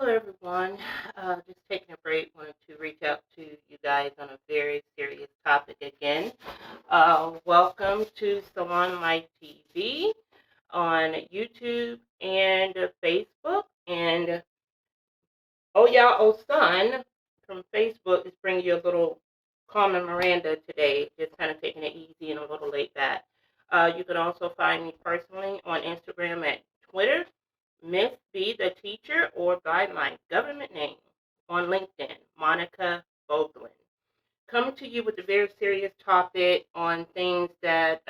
everyone. Just taking a break. Wanted to reach out to you guys on a very serious topic again. Welcome to Salon Life TV on YouTube and Facebook. And Son from Facebook is bringing you a little Carmen Miranda today. Just kind of taking it easy and a little laid back. You can also find me personally on Instagram at Twitter, Miss B the Teacher, or by my government name on LinkedIn, Monica Boglin. Coming to you with a very serious topic on things that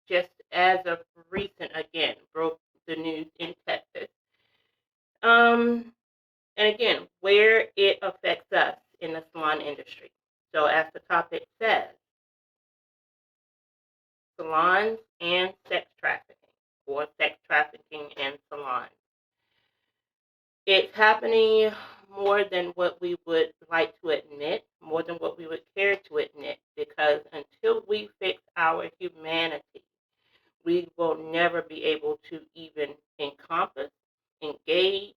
just as of recent, again, broke the news in Texas. And again, where it affects us in the salon industry. So as the topic says, salons and sex trafficking, or sex trafficking and salons. It's happening more than what we would like to admit, more than what we would care to admit, because until we fix our humanity, we will never be able to even encompass, engage,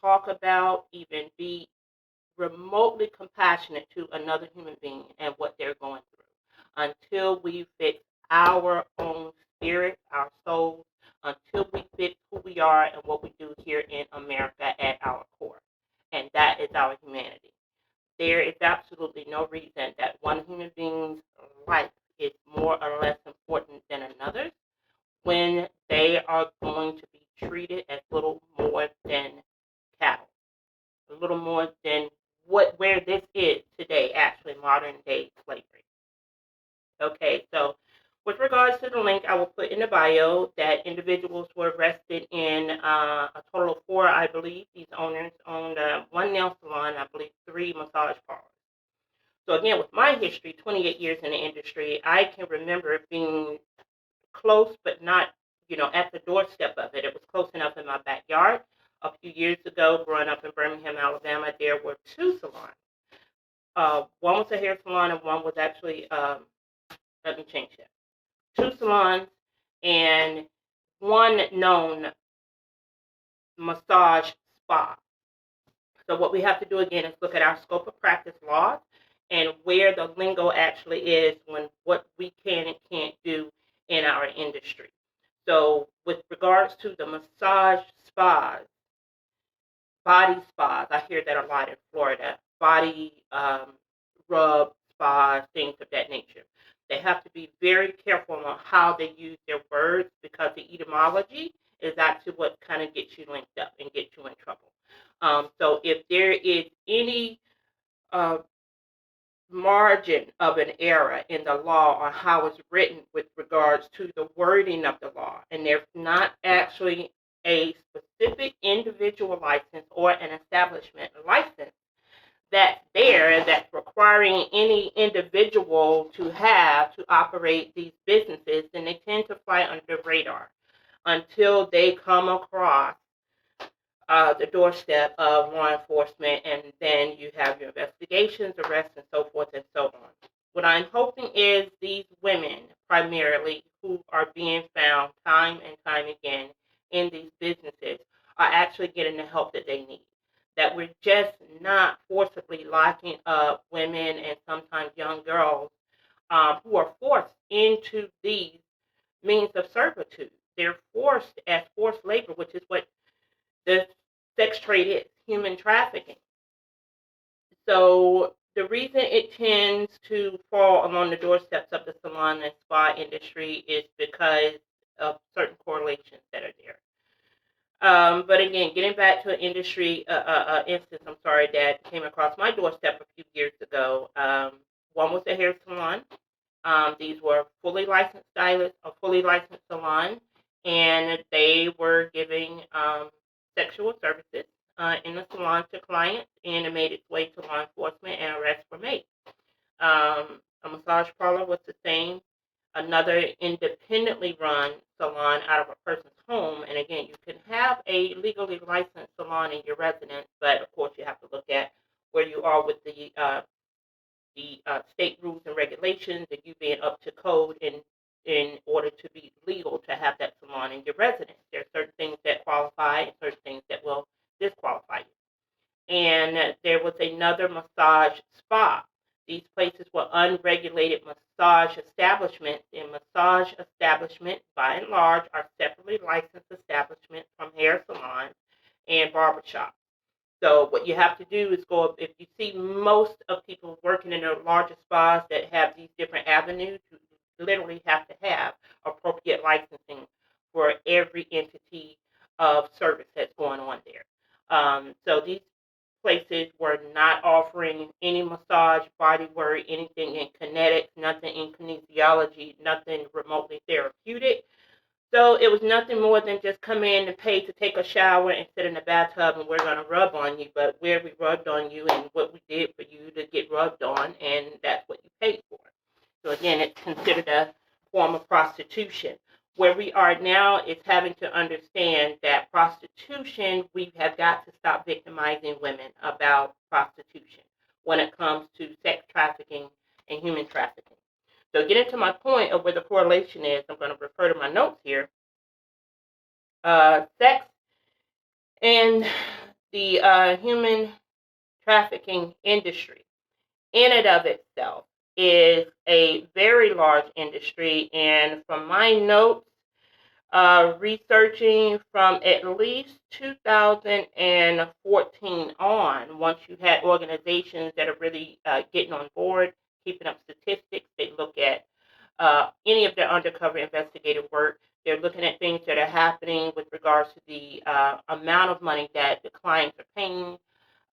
talk about, even be remotely compassionate to another human being and what they're going through. Until we fix our own spirit, our souls, until we fix who we are and what we do here in America at our core. And that is our humanity. There is absolutely no reason that one human being's life is more or less important than another's when they are going to be treated as little more than cattle, a little more than where this is today, actually modern day slavery. Okay, so with regards to the link, I will put in the bio that individuals were arrested in a total of 4, I believe. These owners owned 1 nail salon, I believe 3 massage parlors. So again, with my history, 28 years in the industry, I can remember being close, but not, at the doorstep of it. It was close enough in my backyard. A few years ago, growing up in Birmingham, Alabama, there were 2 salons. One was a hair salon, and one was actually, let me change that. 2 salons and 1 known massage spa. So what we have to do again is look at our scope of practice laws and where the lingo actually is when what we can and can't do in our industry. So with regards to the massage spas, body spas, I hear that a lot in Florida, body rub spas, things of that nature. They have to be very careful on how they use their words because the etymology is actually what kind of gets you linked up and gets you in trouble. So if there is any margin of an error in the law on how it's written with regards to the wording of the law, and there's not actually a specific individual license or an establishment license that's there that's requiring any individual to have to operate these businesses, then they tend to fly under the radar until they come across the doorstep of law enforcement, and then you have your investigations, arrests, and so forth and so on. What I'm hoping is these women, primarily, who are being found time and time again in these businesses, are actually getting the help that they need. That we're just not forcibly locking up women and sometimes young girls who are forced into these means of servitude. They're forced as forced labor, which is what the sex trade is, human trafficking. So the reason it tends to fall along the doorsteps of the salon and spa industry is because of certain correlations that are there. But again, getting back to an industry instance, that came across my doorstep a few years ago. One was a hair salon. These were fully licensed stylists, a fully licensed salon, and they were giving sexual services in the salon to clients, and it made its way to law enforcement, and arrests were made. A massage parlor was the same. Another independently run salon out of a person's home, and again, you can have a legally licensed salon in your residence, but of course, you have to look at where you are with the state rules and regulations, and you being up to code in order to be legal to have that salon in your residence. There are certain things that qualify and certain things that will disqualify you. and there was another massage spa. These places were unregulated massage establishments, and massage establishments, by and large, are separately licensed establishments from hair salons and barbershops. So what you have to do is go, if you see most of people working in the larger spas that have these different avenues, you literally have to have appropriate licensing for every entity of service that's going on there. So these places were not offering any massage, body work, anything in kinetics, nothing in kinesiology, nothing remotely therapeutic. So it was nothing more than just come in and pay to take a shower and sit in the bathtub, and we're going to rub on you. But where we rubbed on you and what we did for you to get rubbed on, and that's what you paid for. So again, it's considered a form of prostitution. Where we are now is having to understand that prostitution, we have got to stop victimizing women about prostitution when it comes to sex trafficking and human trafficking. So getting to my point of where the correlation is, I'm going to refer to my notes here. Sex and the human trafficking industry in and of itself is a very large industry. And from my notes, researching from at least 2014 on, once you had organizations that are really getting on board, keeping up statistics, they look at any of their undercover investigative work. They're looking at things that are happening with regards to the amount of money that the clients are paying,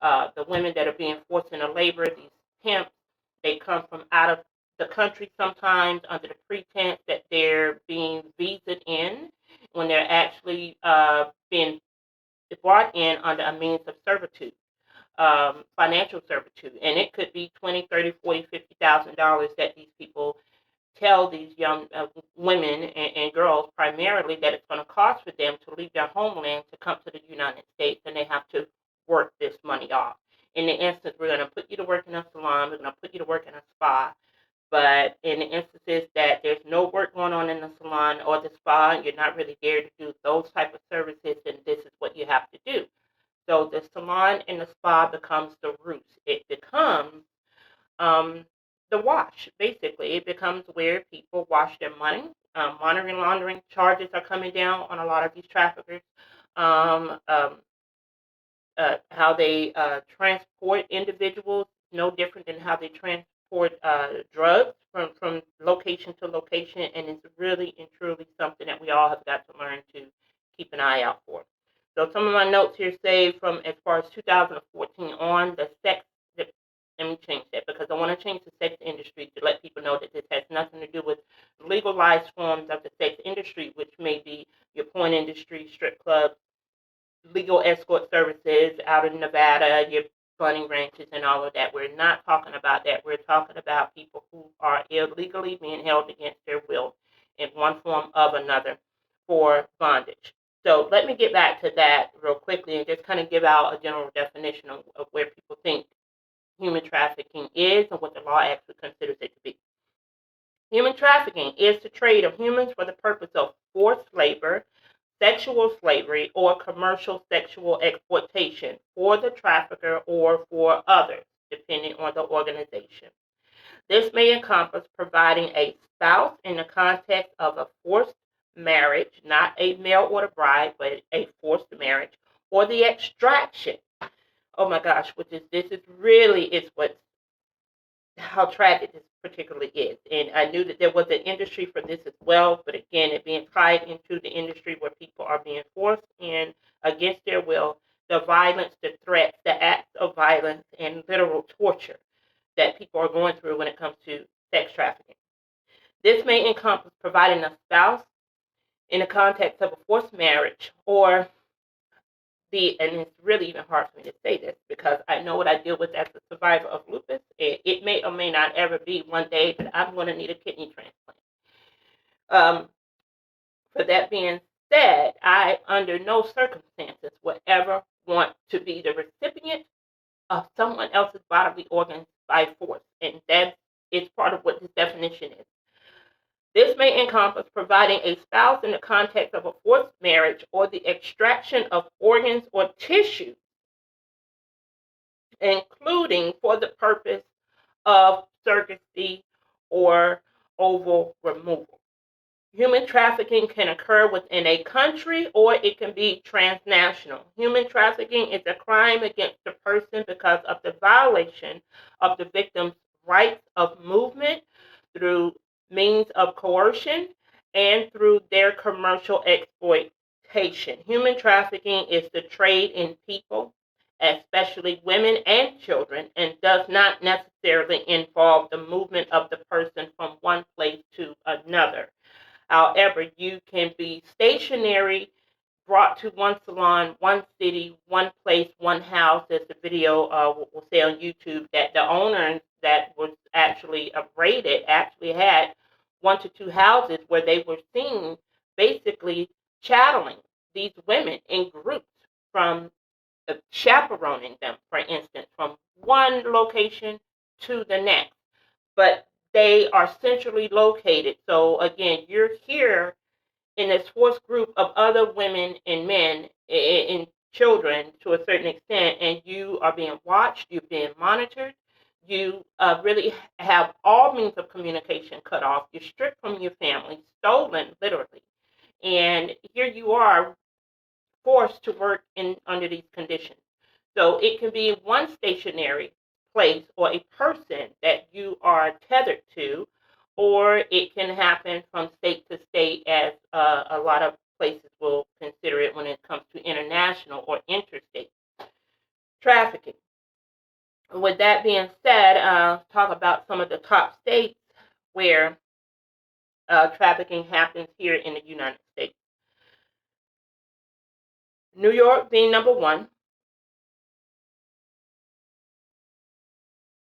the women that are being forced into labor, these pimps. They come from out of the country sometimes under the pretense that they're being visaed in when they're actually being brought in under a means of servitude, financial servitude. And it could be $20, $30, $40, $50,000 that these people tell these young women and girls primarily that it's going to cost for them to leave their homeland to come to the United States, and they have to work this money off. In the instance, we're going to put you to work in a salon, we're going to put you to work in a spa, but in the instances that there's no work going on in the salon or the spa, and you're not really there to do those type of services, then this is what you have to do. So the salon and the spa becomes the roots. It becomes the wash, basically. It becomes where people wash their money. Money laundering charges are coming down on a lot of these traffickers. Um, um, how they transport individuals, no different than how they transport drugs from location to location, and it's really and truly something that we all have got to learn to keep an eye out for. So some of my notes here say from as far as 2014 on, let me change that because I want to change the sex industry to let people know that this has nothing to do with legalized forms of the sex industry, which may be your porn industry, strip clubs, legal escort services out in Nevada, your bunny ranches and all of that. We're not talking about that. We're talking about people who are illegally being held against their will in one form of another for bondage. So let me get back to that real quickly and just kind of give out a general definition of where people think human trafficking is and what the law actually considers it to be. Human trafficking is the trade of humans for the purpose of forced labor, sexual slavery, or commercial sexual exploitation for the trafficker or for others, depending on the organization. This may encompass providing a spouse in the context of a forced marriage, not a mail order bride, but a forced marriage, or the extraction. Oh my gosh, this is really is what how tragic this particularly is. And I knew that there was an industry for this as well, but again, it being tied into the industry where people are being forced in against their will, the violence, the threats, the acts of violence, and literal torture that people are going through when it comes to sex trafficking. This may encompass providing a spouse in the context of a forced marriage or and it's really even hard for me to say this because I know what I deal with as a survivor of lupus. It may or may not ever be one day that I'm going to need a kidney transplant. For that being said, I, under no circumstances, would ever want to be the recipient of someone else's bodily organs by force, and that is part of what this definition is. This may encompass providing a spouse in the context of a forced marriage or the extraction of organs or tissues including for the purpose of surrogacy or ovule removal. Human trafficking can occur within a country or it can be transnational. Human trafficking is a crime against a person because of the violation of the victim's rights of movement through means of coercion and through their commercial exploitation. Human trafficking is the trade in people, especially women and children, and does not necessarily involve the movement of the person from one place to another. However, you can be stationary, brought to one salon, one city, one place, one house. There's a video we'll say on YouTube that the owner that was actually raided actually had 1 to 2 houses where they were seen basically channeling these women in groups from chaperoning them, for instance, from one location to the next. But they are centrally located. So again, you're here in this forced group of other women and men and children to a certain extent, and you are being watched, you're being monitored. You really have all means of communication cut off. You're stripped from your family, stolen literally, and here you are forced to work in under these conditions. So it can be one stationary place or a person that you are tethered to, or it can happen from state to state, as a lot of places will consider it when it comes to international or interstate trafficking. With that being said, talk about some of the top states where trafficking happens here in the United States. New York being number one.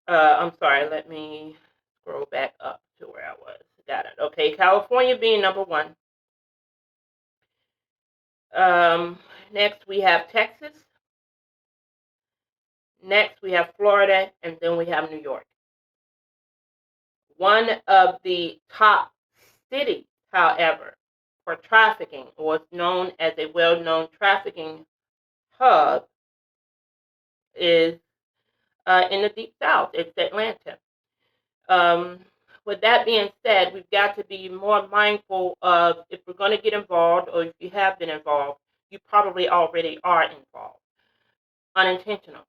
I'm sorry, let me scroll back up to where I was. Got it. Okay, California being number one. Next, we have Texas. Next, we have Florida, and then we have New York. One of the top cities, however, for trafficking, or known as a well-known trafficking hub, is in the Deep South. It's Atlanta. With that being said, we've got to be more mindful of if we're going to get involved, or if you have been involved, you probably already are involved. Unintentional.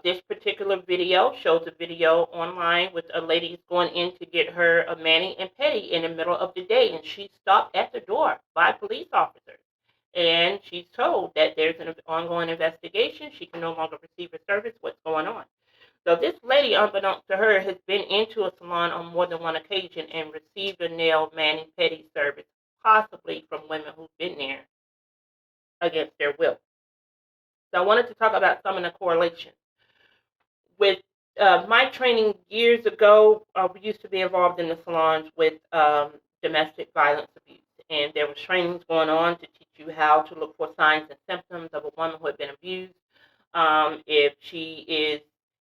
This particular video shows a video online with a lady going in to get her a mani and pedi in the middle of the day, and she's stopped at the door by police officers. And she's told that there's an ongoing investigation. She can no longer receive her service. What's going on? So this lady, unbeknownst to her, has been into a salon on more than one occasion and received a nail mani-pedi service, possibly from women who've been there against their will. So I wanted to talk about some of the correlations. With my training years ago, we used to be involved in the salons with domestic violence abuse. And there was trainings going on to teach you how to look for signs and symptoms of a woman who had been abused. If she is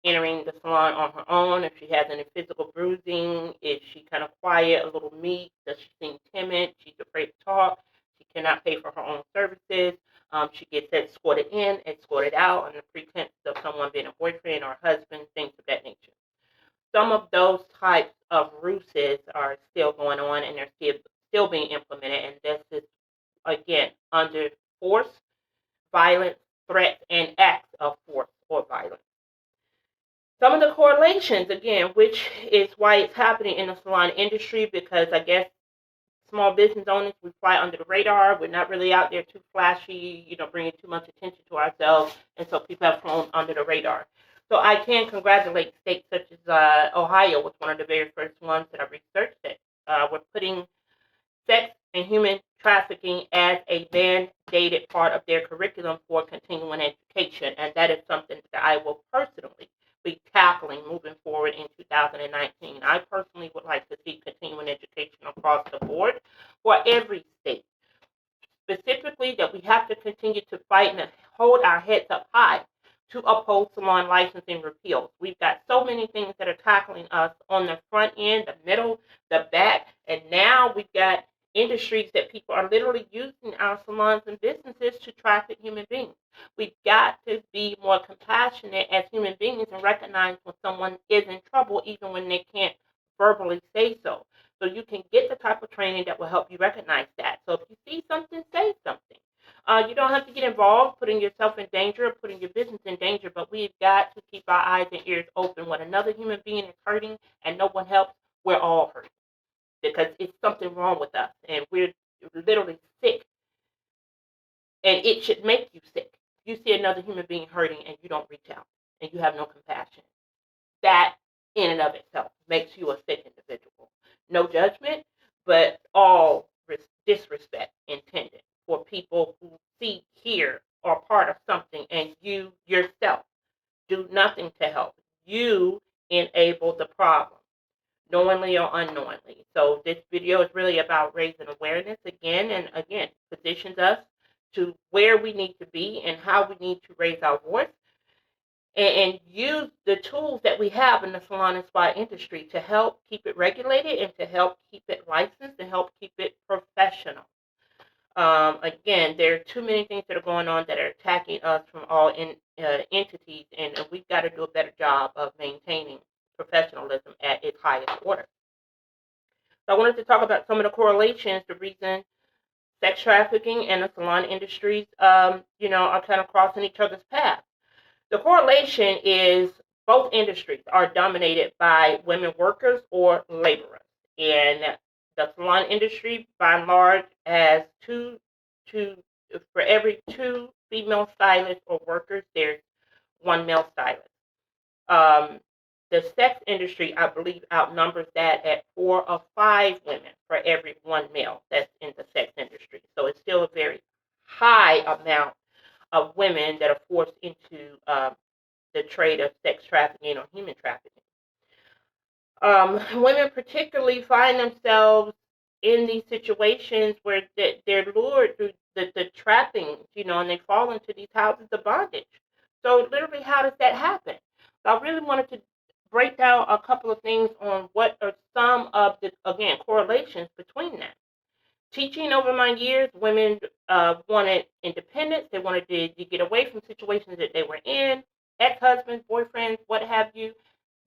entering the salon on her own, if she has any physical bruising, is she kind of quiet, a little meek, does she seem timid, she's afraid to talk, she cannot pay for her own services, she gets escorted in, escorted out on the pretense of someone being a boyfriend or husband, things of that nature. Some of those types of ruses are still going on, and they're still being implemented, and this is, again, under force, violence, threats, and acts of force or violence. Some of the correlations, again, which is why it's happening in the salon industry, because I guess small business owners, we fly under the radar. We're not really out there too flashy, bringing too much attention to ourselves, and so people have flown under the radar. So I can congratulate states such as Ohio was one of the very first ones that I researched that were putting sex and human trafficking as a mandated part of their curriculum for continuing education, and that is something that I will personally be tackling moving forward in 2019. I personally would like to see continuing education across the board for every state. Specifically, that we have to continue to fight and hold our heads up high to oppose salon licensing repeals. We've got so many things that are tackling us on the front end, the middle, the back, and now we've got industries that people are literally using our salons and businesses to traffic human beings. We've got to be more compassionate as human beings and recognize when someone is in trouble, even when they can't verbally say so. So you can get the type of training that will help you recognize that. So if you see something, say something. You don't have to get involved, putting yourself in danger, putting your business in danger, but we've got to keep our eyes and ears open. When another human being is hurting and no one helps, we're all hurting because it's something wrong with us, and we're literally sick, and it should make you sick. You see another human being hurting and you don't reach out and you have no compassion. That in and of itself makes you a sick individual. No judgment, but all disrespect intended for people who see, hear, are part of something, and you yourself do nothing to help. You enable the problem, knowingly or unknowingly. So this video is really about raising awareness again and again, positions us to where we need to be and how we need to raise our voice and use the tools that we have in the salon and spa industry to help keep it regulated and to help keep it licensed and help keep it professional. Again, there are too many things that are going on that are attacking us from all entities, and we've got to do a better job of maintaining professionalism at its highest order. So I wanted to talk about some of the correlations, the reason sex trafficking and the salon industries, are kind of crossing each other's path. The correlation is both industries are dominated by women workers or laborers. And the salon industry, by and large, has for every two female stylists or workers, there's one male stylist. The sex industry, I believe, outnumbers that at 4 or 5 women for every one male that's in the sex industry. So it's still a very high amount of women that are forced into the trade of sex trafficking or human trafficking. Women particularly find themselves in these situations where they're lured through the trappings, and they fall into these houses of bondage. So literally, how does that happen? So I really wanted to break down a couple of things on what are some of the, again, correlations between that. Teaching over my years, women wanted independence. They wanted to get away from situations that they were in, ex-husbands, boyfriends, what have you.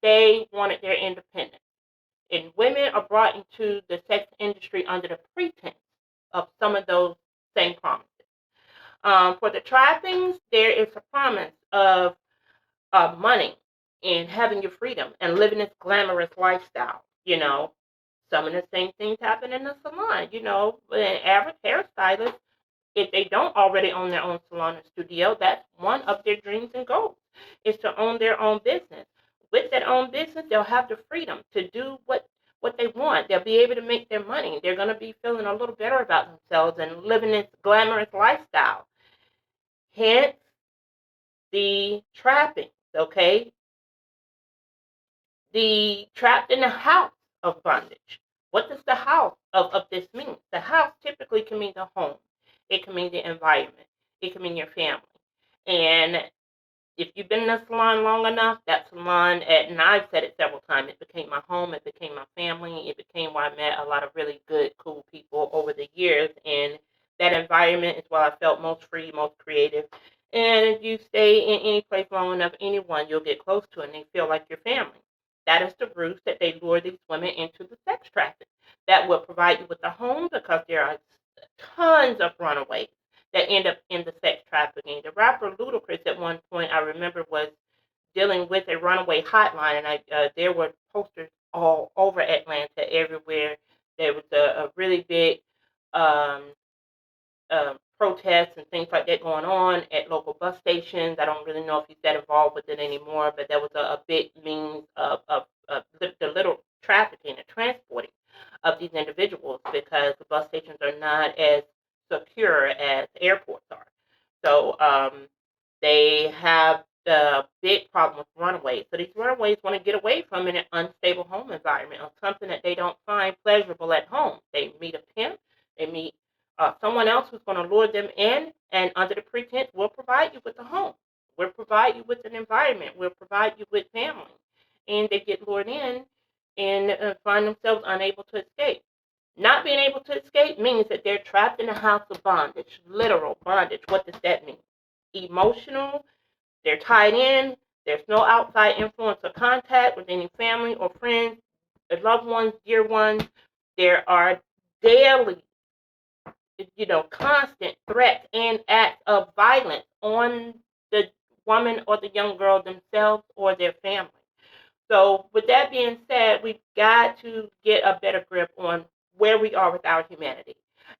They wanted their independence. And women are brought into the sex industry under the pretense of some of those same promises. For the trappings, there is a promise of money and having your freedom and living this glamorous lifestyle. Some of the same things happen in the salon. An average hairstylist, if they don't already own their own salon or studio, that's one of their dreams and goals, is to own their own business. With that own business, they'll have the freedom to do what they want. They'll be able to make their money. They're going to be feeling a little better about themselves and living this glamorous lifestyle. Hence, the trappings, okay? The trapped in the house of bondage. What does the house of this mean? The house typically can mean the home. It can mean the environment. It can mean your family. And if you've been in a salon long enough, that salon, and I've said it several times, it became my home, it became my family, it became where I met a lot of really good, cool people over the years. And that environment is where I felt most free, most creative. And if you stay in any place long enough, anyone you'll get close to, and they feel like your family. That is the ruse that they lure these women into the sex trafficking. That will provide you with a home because there are tons of runaways that end up in the sex trafficking. The rapper Ludacris at one point, I remember, was dealing with a runaway hotline, and there were posters all over Atlanta, everywhere. There was a really big um, protests and things like that going on at local bus stations. I don't really know if he's that involved with it anymore, but that was a big means of the little trafficking and transporting of these individuals because the bus stations are not as secure as airports are. So they have the big problem with runaways. So these runaways want to get away from an unstable home environment or something that they don't find pleasurable at home. They meet a pimp, they meet someone else who's going to lure them in, and under the pretense, we'll provide you with a home. We'll provide you with an environment. We'll provide you with family. And they get lured in and find themselves unable to escape. Not being able to escape means that they're trapped in a house of bondage, literal bondage. What does that mean? emotional. They're tied in. There's no outside influence or contact with any family or friends, loved ones, dear ones. There are daily, constant threats and acts of violence on the woman or the young girl themselves or their family. So, with that being said, we've got to get a better grip on where we are with our humanity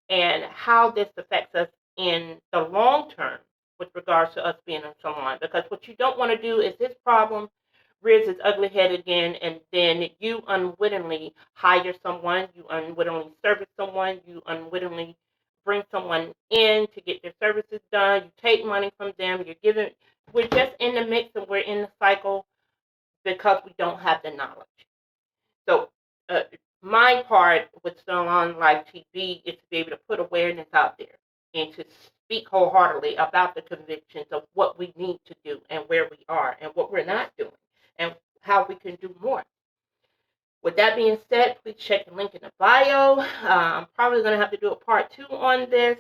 and how this affects us in the long term with regards to us being in salon. Because what you don't want to do is this problem rears its ugly head again, and then you unwittingly hire someone, you unwittingly service someone, you unwittingly bring someone in to get their services done, you take money from them, we're just in the mix and we're in the cycle because we don't have the knowledge. So uh, my part with Salon Life TV is to be able to put awareness out there and to speak wholeheartedly about the convictions of what we need to do and where we are and what we're not doing and how we can do more. With that being said, please check the link in the bio. I'm probably going to have to do a part 2 on this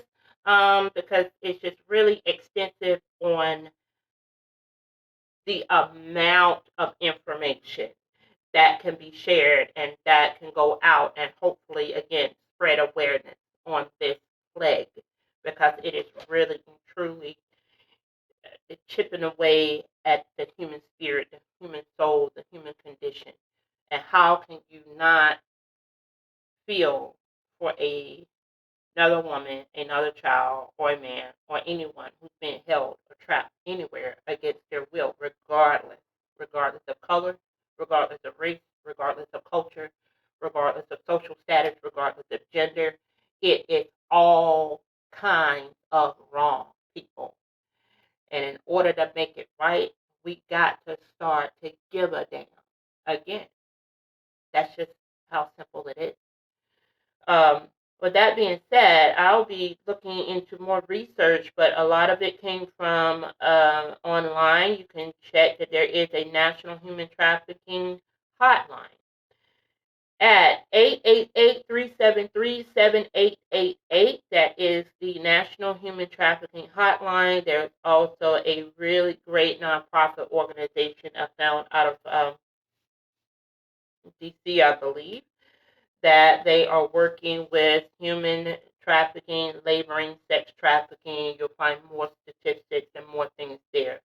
because it's just really extensive on the amount of information that can be shared and that can go out and hopefully, again, spread awareness on this plague because it is really and truly chipping away at the human spirit, the human soul, the human condition. And how can you not feel for another woman, another child, or a man, or anyone who's been held or trapped anywhere against their will, regardless of color, regardless of race, regardless of culture, regardless of social status, regardless of gender. It is all kinds of wrong, people. And in order to make it right, we got to start to give a damn. Again, that's just how simple it is. Um, with that being said, I'll be looking into more research, but a lot of it came from online. You can check that there is a National Human Trafficking Hotline at 888-373-7888. That is the National Human Trafficking Hotline. There's also a really great nonprofit organization found out of DC, I believe, that they are working with human trafficking, laboring, sex trafficking. You'll find more statistics and more things there.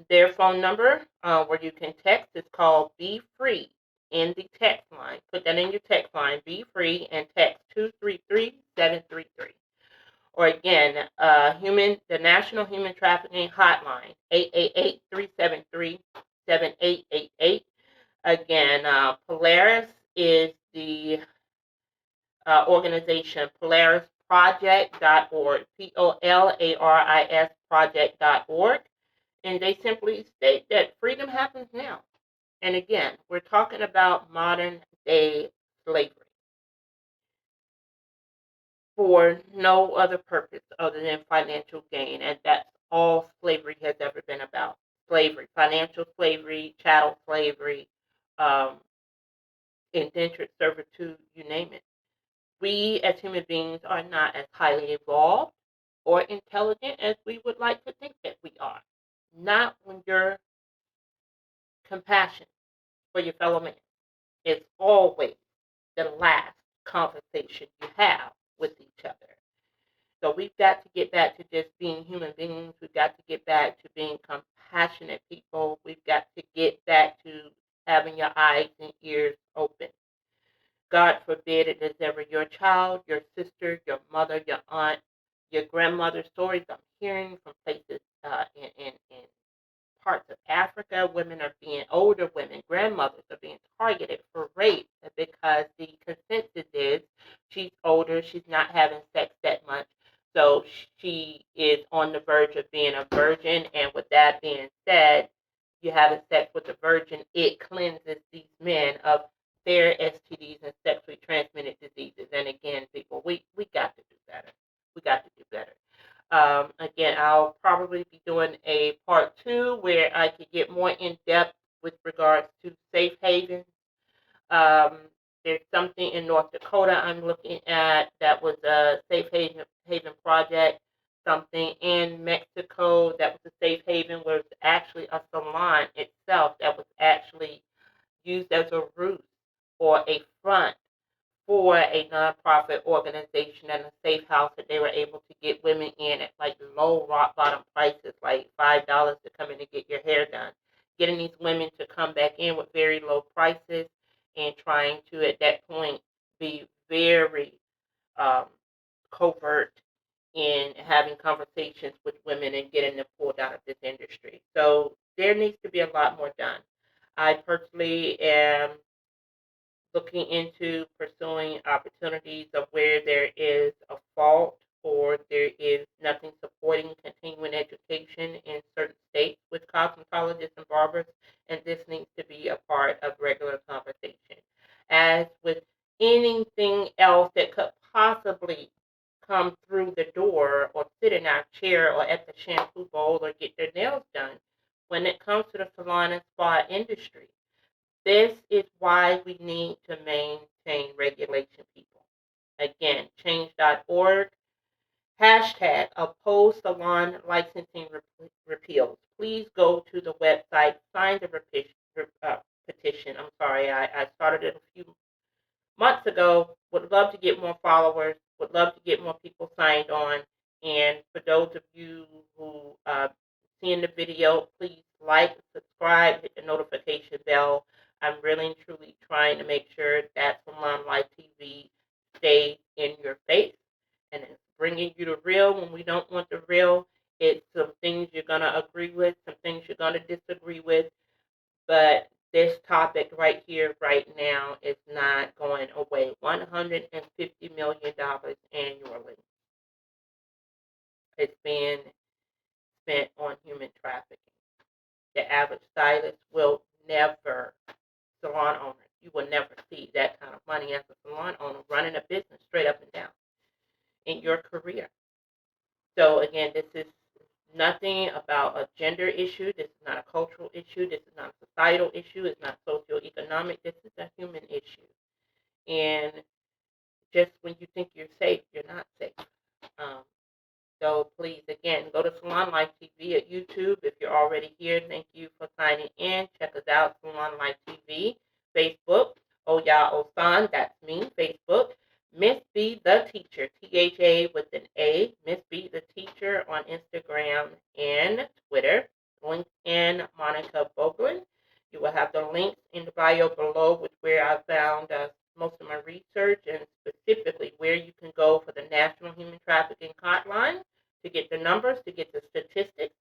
Their phone number where you can text is called Be Free in the text line. Put that in your text line, Be Free, and text 233-733. Or again, the National Human Trafficking Hotline, 888-373-7888. Again, Polaris is the organization, PolarisProject.org, Polaris project.org. And they simply state that freedom happens now. And again, we're talking about modern day slavery for no other purpose other than financial gain. And that's all slavery has ever been about. Slavery, financial slavery, chattel slavery, indentured servitude, you name it. We as human beings are not as highly evolved or intelligent as we would like to think that we are. Not when your compassion for your fellow man is always the last conversation you have with each other. So we've got to get back to just being human beings. We've got to get back to being compassionate people. We've got to get back to having your eyes and ears open. God forbid it is ever your child, your sister, your mother, your aunt, your grandmother's stories I'm hearing from places in parts of Africa. Older women, grandmothers are being targeted for rape because the consensus is she's older, she's not having sex that much, so she is on the verge of being a virgin. And with that being said, you having sex with a virgin, it cleanses these men of their STDs and sexually transmitted diseases. And again, people, we got to do better. We got to do better. Again, I'll probably be doing a part 2 where I could get more in depth with regards to safe havens. Um, there's something in North Dakota I'm looking at that was a safe haven project something in Mexico that was a safe haven was actually a salon itself that was actually used as a ruse or a front for a nonprofit organization and a safe house that they were able to get women in at like low rock bottom prices, like $5 to come in and get your hair done. Getting these women to come back in with very low prices and trying to, at that point, be very um, covert in having conversations with women and getting them pulled out of this industry. So there needs to be a lot more done. I personally am looking into pursuing opportunities of where there is a fault or there is nothing supporting continuing education in certain states with cosmetologists and barbers, and this needs to be a part of regular conversation. As with anything else that could possibly come through the door or sit in our chair or at the shampoo bowl or get their nails done, when it comes to the salon and spa industry, this is why we need to maintain regulation, people. Again, change.org, hashtag oppose salon licensing repeals. Please go to the website, sign the petition. I'm sorry, I started it a few months ago. Would love to get more followers. Would love to get more people signed on. And for those of you who seeing the video, please like, subscribe, hit the notification bell. I'm really and truly trying to make sure that Salon Life TV stays in your face and it's bringing you the real when we don't want the real. It's some things you're going to agree with, some things you're going to disagree with, but this topic right here, right now, is not going away. $150 million annually is being spent on human trafficking. The average stylist will never, salon owner, you will never see that kind of money as a salon owner running a business straight up and down in your career. So again, this is nothing about a gender issue. This is not a cultural issue. This is not a societal issue. It's not socioeconomic. This is a human issue. And just when you think you're safe, you're not safe. Um, so please, again, go to Salon Life TV at YouTube. If you're already here, thank you for signing in. Check us out, Salon Life TV, Facebook, Oya Osan, that's me, Facebook. Miss B the Teacher, THA with an A, Miss B the Teacher on Instagram and Twitter. LinkedIn, Monica Boglin. You will have the links in the bio below, with where I found most of my research and specifically where you can go for the National Human Trafficking Hotline to get the numbers, to get the statistics,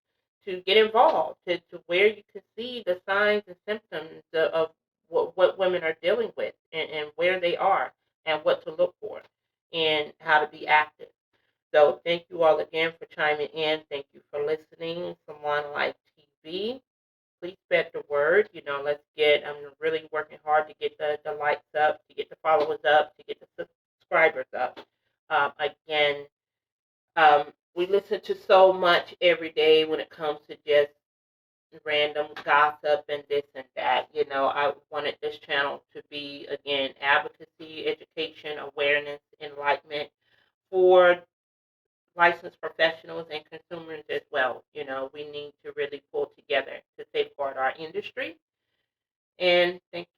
to get involved, to where you can see the signs and symptoms of what women are dealing with and where they are and what to look for and how to be active. So thank you all again for chiming in. Thank you for listening. Salon Life TV. Please spread the word. I'm really working hard to get the likes up, to get the followers up, to get the subscribers up. Again, we listen to so much every day when it comes to just random gossip and this and that. I wanted this channel to be, again, advocacy, education, awareness, enlightenment for licensed professionals and consumers as well. We need to really pull together to safeguard our industry. And thank